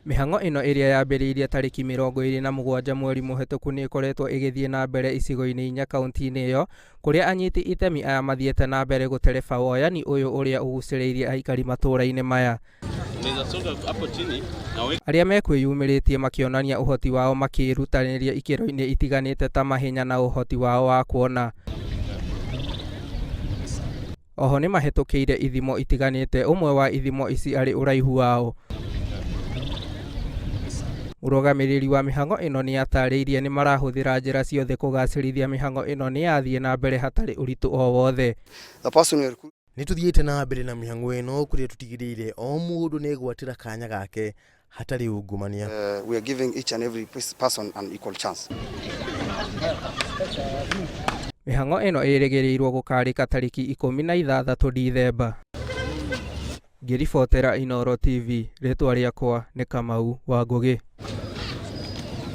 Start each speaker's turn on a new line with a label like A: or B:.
A: Mihangó ino iria yambĩrĩirie tarĩki 27 mweri mũhetũku nĩ ĩkoretwo ĩgĩthiĩ na mbere icigo-inĩ 4 kaunti-inĩ ĩyo, kũrĩa anyiti itemi aya mathiĩte na mbere gũtereba woyani ũyũ ũrĩa ũgucĩrĩirie aikari matũũra-inĩ maya. Arĩa mekwĩyumĩrĩtie makĩonania ũhoti wao makĩrutanĩria ikĩro-inĩ itiganĩte ta mahenya na ũhoti wao wa kuona. Oho nĩ mahetũkĩire ithimo itiganĩte, ũmwe wa ithimo ici arĩ ũraihu wao. Mũrũgamĩrĩri wa mĩhang'o ĩno nĩ atarĩirie nĩ marahũthĩra njĩra ciothe kũgacĩrithia mĩhang'o ĩno nĩ yathiĩ na mbere hatarĩ ũritũ o wothe.
B: Nĩ tũthiĩte na mbere na mĩhang'o ĩno kũrĩa tũtigĩrĩire o mũndũ nĩ egwatĩra kanya gake hatarĩ ungumania.
C: We are giving each and every person an equal chance.
A: Mĩhang'o ĩno ĩrĩgĩrĩirwo gũkarĩka tarĩki 16 Dithemba. Ngĩribotera Inooro TV, rĩtwa rĩakwa nĩ Kamau wa Ngũgĩ.